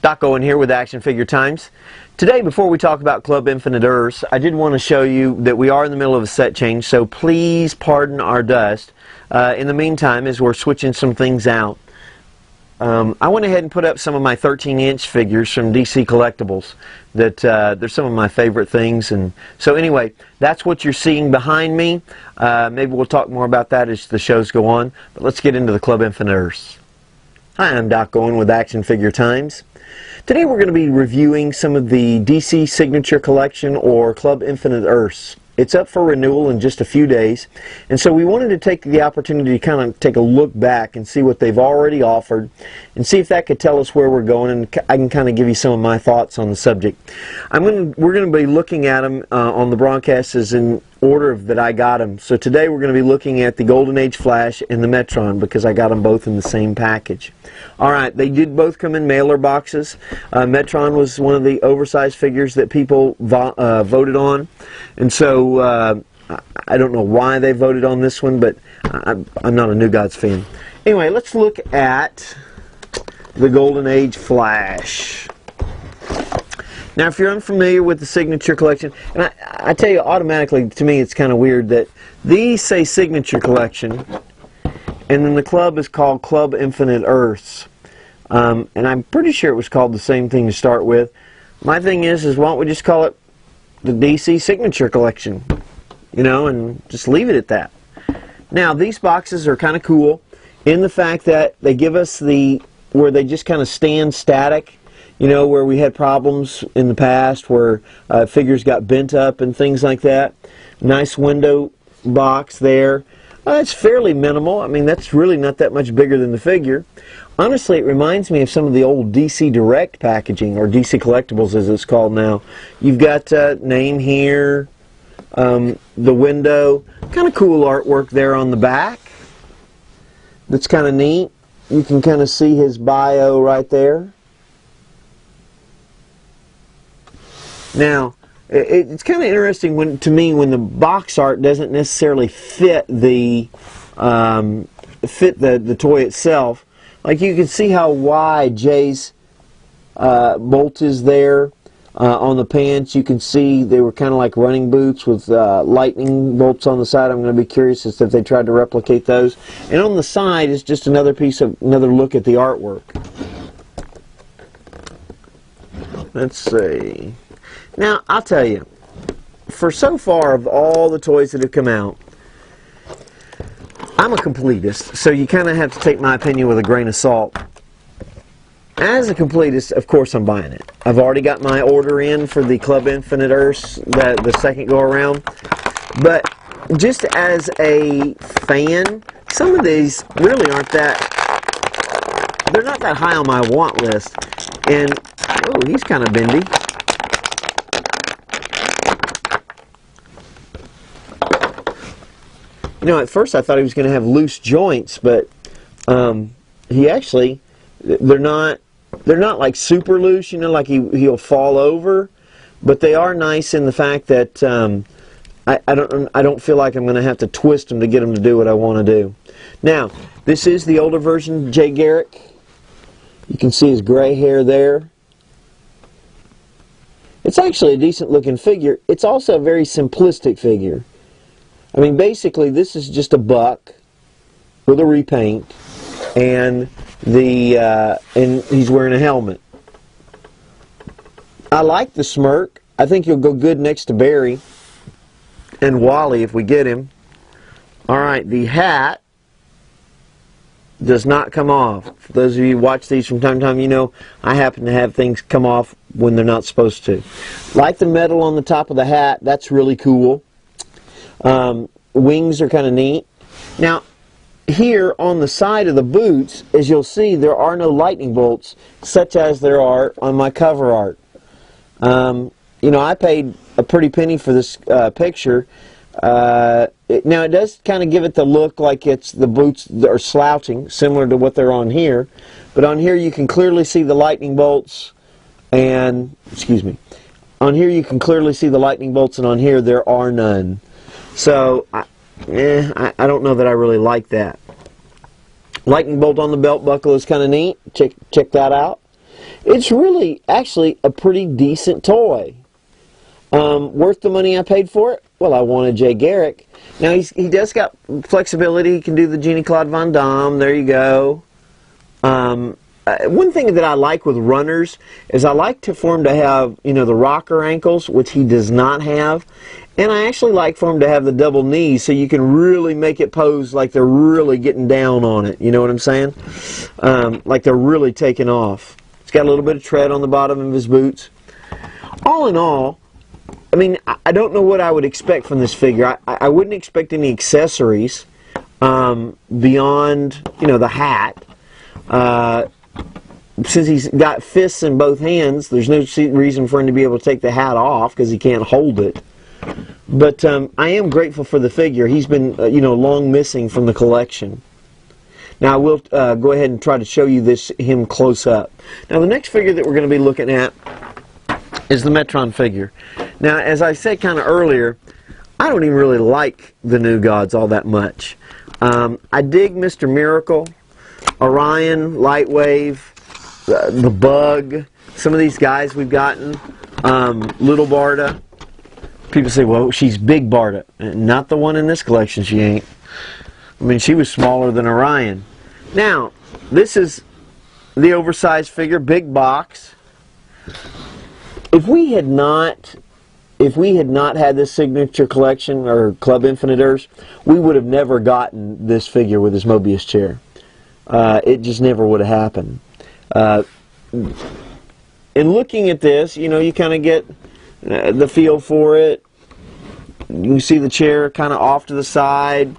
Doc Owen here with Action Figure Times. Today, before we talk about Club Infinite Earths, I did want to show you that we are in the middle of a set change, so please pardon our dust. In the meantime, as we're switching some things out, I went ahead and put up some of my 13-inch figures from DC Collectibles. They're some of my favorite things, and so anyway, that's what you're seeing behind me. Maybe we'll talk more about that as the shows go on, but let's get into the Club Infinite Earths. Hi, I'm Doc Owen with Action Figure Times. Today we're going to be reviewing some of the DC Signature Collection or Club Infinite Earths. It's up for renewal in just a few days, and so we wanted to take the opportunity to kind of take a look back and see what they've already offered and see if that could tell us where we're going, and I can kind of give you some of my thoughts on the subject. We're going to be looking at them on the broadcast as in order that I got them. So today we're going to be looking at the Golden Age Flash and the Metron because I got them both in the same package. Alright, they did both come in mailer boxes. Metron was one of the oversized figures that people voted on, and so I don't know why they voted on this one, but I'm not a New Gods fan. Anyway, let's look at the Golden Age Flash. Now, if you're unfamiliar with the Signature Collection, and I tell you automatically, to me it's kind of weird that these say Signature Collection, and then the club is called Club Infinite Earths. And I'm pretty sure it was called the same thing to start with. My thing is why don't we just call it the DC Signature Collection, you know, and just leave it at that. Now, these boxes are kind of cool in the fact that they give us where they just kind of stand static. You know, where we had problems in the past where figures got bent up and things like that. Nice window box there. It's fairly minimal. I mean, that's really not that much bigger than the figure. Honestly, it reminds me of some of the old DC Direct packaging, or DC Collectibles as it's called now. You've got name here, the window. Kind of cool artwork there on the back. That's kind of neat. You can kind of see his bio right there. Now, it's kind of interesting to me when the box art doesn't necessarily fit the toy itself. Like you can see how wide Jay's bolt is there on the pants. You can see they were kind of like running boots with lightning bolts on the side. I'm going to be curious as to if they tried to replicate those. And on the side is just another look at the artwork. Let's see. Now, I'll tell you, for so far of all the toys that have come out, I'm a completist, so you kind of have to take my opinion with a grain of salt. As a completist, of course I'm buying it. I've already got my order in for the Club Infinite Earths, the second go around. But just as a fan, some of these really aren't they're not that high on my want list. And, oh, he's kind of bendy. You know, at first I thought he was going to have loose joints, but he actually, they're not like super loose, you know, like he'll fall over, but they are nice in the fact that I don't feel like I'm going to have to twist him to get him to do what I want to do. Now, this is the older version of Jay Garrick. You can see his gray hair there. It's actually a decent looking figure. It's also a very simplistic figure. I mean, basically, this is just a buck with a repaint, and he's wearing a helmet. I like the smirk. I think he'll go good next to Barry and Wally if we get him. All right, the hat does not come off. For those of you who watch these from time to time, you know I happen to have things come off when they're not supposed to. Like the metal on the top of the hat, that's really cool. Wings are kind of neat. Now, here on the side of the boots, as you'll see, there are no lightning bolts, such as there are on my cover art. You know, I paid a pretty penny for this picture. Now, it does kind of give it the look like the boots are slouching, similar to what they're on here. But on here, you can clearly see the lightning bolts, and, excuse me, on here you can clearly see the lightning bolts, and on here there are none. So, I don't know that I really like that. Lightning bolt on the belt buckle is kind of neat. Check that out. it's really actually a pretty decent toy. Worth the money I paid for it? Well, I wanted Jay Garrick. Now, he does got flexibility. He can do the Jeannie-Claude Van Damme. There you go. One thing that I like with runners is I like for him to have, you know, the rocker ankles, which he does not have. And I actually like for him to have the double knees so you can really make it pose like they're really getting down on it. You know what I'm saying? Like they're really taking off. It's got a little bit of tread on the bottom of his boots. All in all, I mean, I don't know what I would expect from this figure. I wouldn't expect any accessories beyond, you know, the hat. Since he's got fists in both hands, there's no reason for him to be able to take the hat off because he can't hold it. But I am grateful for the figure. He's been, you know, long missing from the collection. Now I will go ahead and try to show you him close up. Now the next figure that we're going to be looking at is the Metron figure. Now, as I said kind of earlier, I don't even really like the New Gods all that much. I dig Mr. Miracle, Orion, Lightwave, the Bug, some of these guys we've gotten, Little Barda. People say, well, she's Big Barda. Not the one in this collection, she ain't. I mean, she was smaller than Orion. Now, this is the oversized figure, big box. If we had not had this signature collection or Club Infinite Earths, we would have never gotten this figure with his Mobius chair. It just never would have happened. In looking at this, you know, you kind of get the feel for it. You can see the chair kind of off to the side.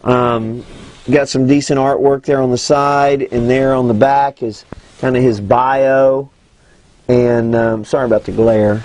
Got some decent artwork there on the side, and there on the back is kind of his bio. And sorry about the glare.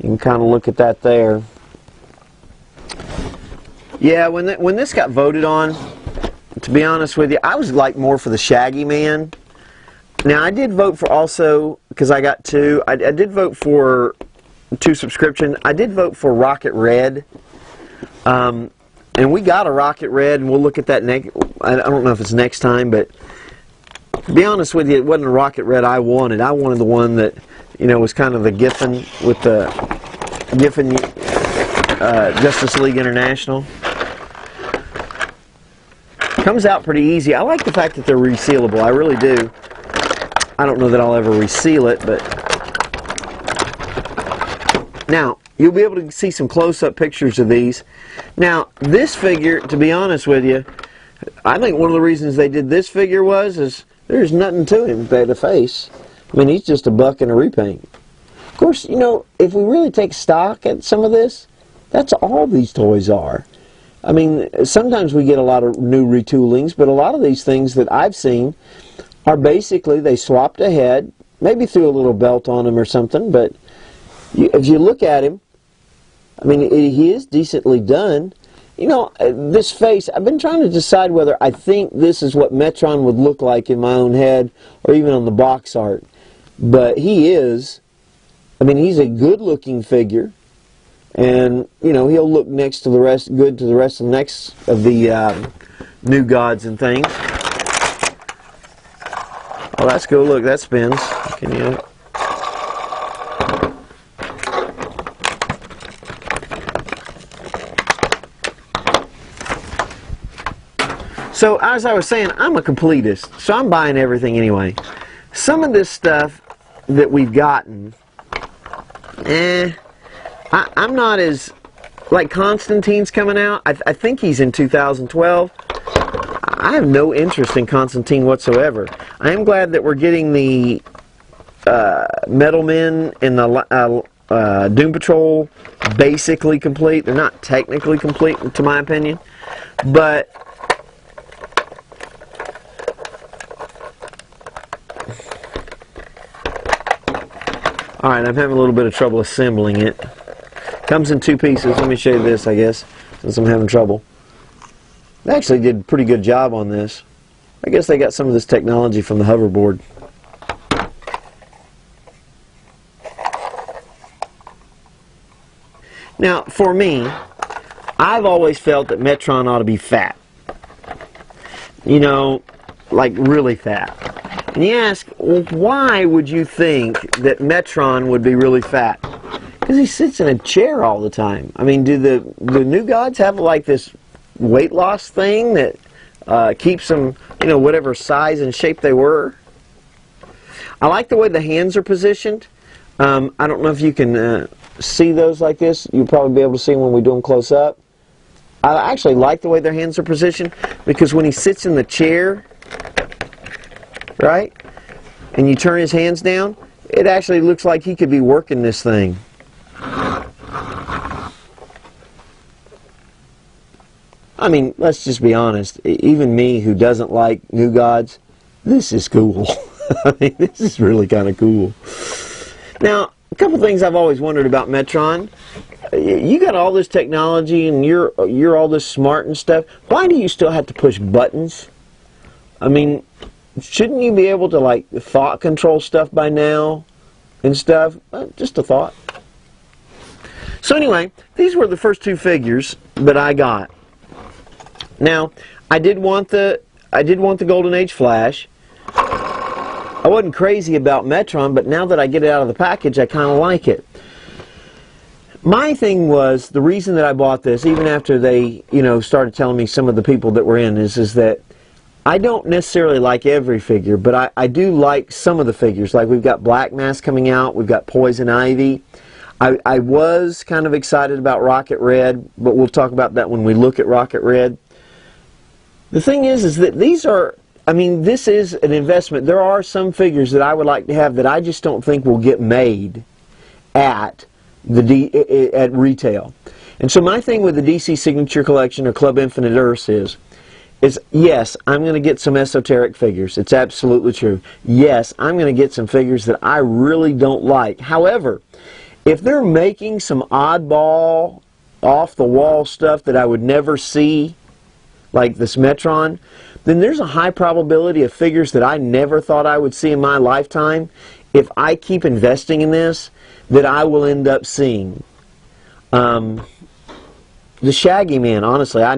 You can kind of look at that there. Yeah, when this got voted on, to be honest with you, I was like more for the Shaggy Man. Now I did vote for also, because I got two, I did vote for 2 subscription. I did vote for Rocket Red. And we got a Rocket Red, and we'll look at that next. I don't know if it's next time, but to be honest with you, it wasn't a Rocket Red I wanted. I wanted the one that, you know, was kind of the Giffen with the Giffen Justice League International. Comes out pretty easy. I like the fact that they're resealable. I really do. I don't know that I'll ever reseal it, but now you'll be able to see some close-up pictures of these. Now, this figure, to be honest with you, I think one of the reasons they did this figure is there's nothing to him but a face. I mean, he's just a buck and a repaint. Of course, you know, if we really take stock at some of this, that's all these toys are. I mean, sometimes we get a lot of new retoolings, but a lot of these things that I've seen are basically they swapped a head, maybe threw a little belt on him or something, but if you look at him, I mean, he is decently done. You know, this face, I've been trying to decide whether I think this is what Metron would look like in my own head or even on the box art. But he is, I mean, he's a good-looking figure. And, you know, he'll look good to the rest of the New Gods and things. Oh, that's cool. Look, that spins. Can you... So, as I was saying, I'm a completist, so I'm buying everything anyway. Some of this stuff that we've gotten, I'm not as, like Constantine's coming out. I think he's in 2012. I have no interest in Constantine whatsoever. I am glad that we're getting the Metal Men and the Doom Patrol basically complete. They're not technically complete, to my opinion, but alright, I'm having a little bit of trouble assembling it. Comes in 2 pieces. Let me show you this, I guess, since I'm having trouble. They actually did a pretty good job on this. I guess they got some of this technology from the hoverboard. Now, for me, I've always felt that Metron ought to be fat. You know, like really fat. And you ask, well, why would you think that Metron would be really fat? Because he sits in a chair all the time. I mean, do the new gods have like this weight loss thing that keeps them, you know, whatever size and shape they were? I like the way the hands are positioned. I don't know if you can see those like this. You'll probably be able to see them when we do them close up. I actually like the way their hands are positioned because when he sits in the chair, right, and you turn his hands down, it actually looks like he could be working this thing. I mean, let's just be honest. Even me, who doesn't like new gods, this is cool. I mean, this is really kind of cool. Now, a couple things I've always wondered about Metron. You got all this technology and you're all this smart and stuff. Why do you still have to push buttons? I mean, shouldn't you be able to like thought control stuff by now and stuff? Just a thought. So anyway, these were the first two figures that I got. Now, I did want the Golden Age Flash. I wasn't crazy about Metron, but now that I get it out of the package, I kind of like it. My thing was, the reason that I bought this, even after they, you know, started telling me some of the people that were in, is that I don't necessarily like every figure, but I do like some of the figures. Like we've got Black Mask coming out, we've got Poison Ivy. I was kind of excited about Rocket Red, but we'll talk about that when we look at Rocket Red. The thing is that these are, I mean, this is an investment. There are some figures that I would like to have that I just don't think will get made at at retail. And so my thing with the DC Signature Collection or Club Infinite Earths is yes, I'm going to get some esoteric figures. It's absolutely true. Yes, I'm going to get some figures that I really don't like. However, if they're making some oddball, off-the-wall stuff that I would never see, like this Metron, then there's a high probability of figures that I never thought I would see in my lifetime, if I keep investing in this, that I will end up seeing. The Shaggy Man, honestly, I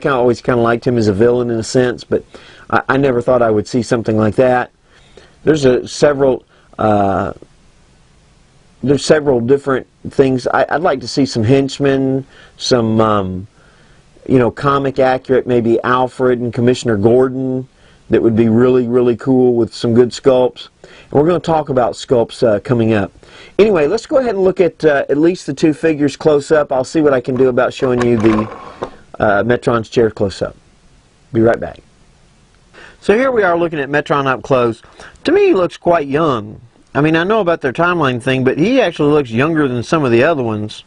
always kind of liked him as a villain in a sense, but I never thought I would see something like that. There's several different things. I'd like to see some henchmen, some you know, comic accurate, maybe Alfred and Commissioner Gordon. That would be really, really cool with some good sculpts. And we're going to talk about sculpts coming up. Anyway, let's go ahead and look at least the two figures close up. I'll see what I can do about showing you the Metron's chair close up. Be right back. So here we are looking at Metron up close. To me, he looks quite young. I mean, I know about their timeline thing, but he actually looks younger than some of the other ones.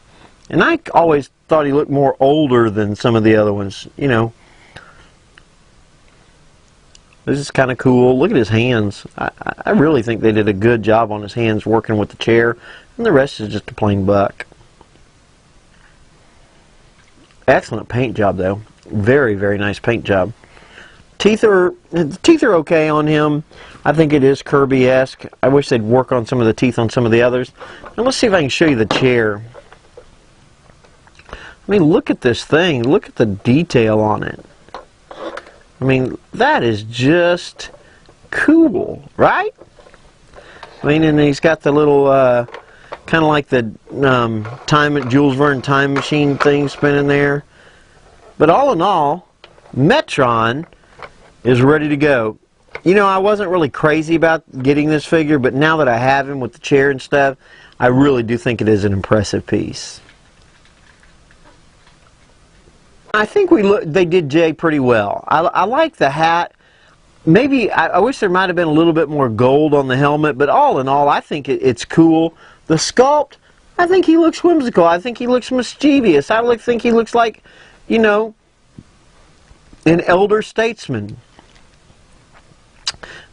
And I always thought he looked more older than some of the other ones, you know. This is kind of cool. Look at his hands. I really think they did a good job on his hands working with the chair. And the rest is just a plain buck. Excellent paint job, though. Very, very nice paint job. The teeth are okay on him. I think it is Kirby-esque. I wish they'd work on some of the teeth on some of the others. And let's see if I can show you the chair. I mean, look at this thing. Look at the detail on it. I mean, that is just cool, right? I mean, and he's got the little, kind of like the Jules Verne time machine thing spinning there. But all in all, Metron is ready to go. You know, I wasn't really crazy about getting this figure, but now that I have him with the chair and stuff, I really do think it is an impressive piece. I think they did Jay pretty well. I like the hat. Maybe, I wish there might have been a little bit more gold on the helmet, but all in all, I think it's cool. The sculpt, I think he looks whimsical. I think he looks mischievous. I think he looks like, you know, an elder statesman.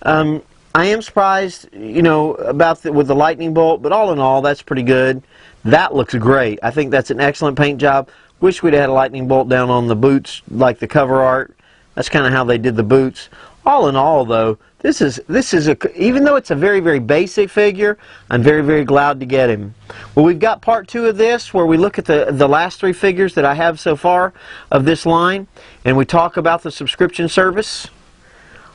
I am surprised, you know, about with the lightning bolt, but all in all, that's pretty good. That looks great. I think that's an excellent paint job. Wish we'd had a lightning bolt down on the boots like the cover art. That's kind of how they did the boots. All in all, though, this is even though it's a very, very basic figure, I'm very, very glad to get him. Well, we've got part 2 of this where we look at the last 3 figures that I have so far of this line, and we talk about the subscription service.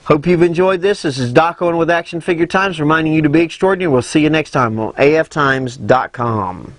Hope you've enjoyed this. This is Doc Owen with Action Figure Times, reminding you to be extraordinary. We'll see you next time on aftimes.com.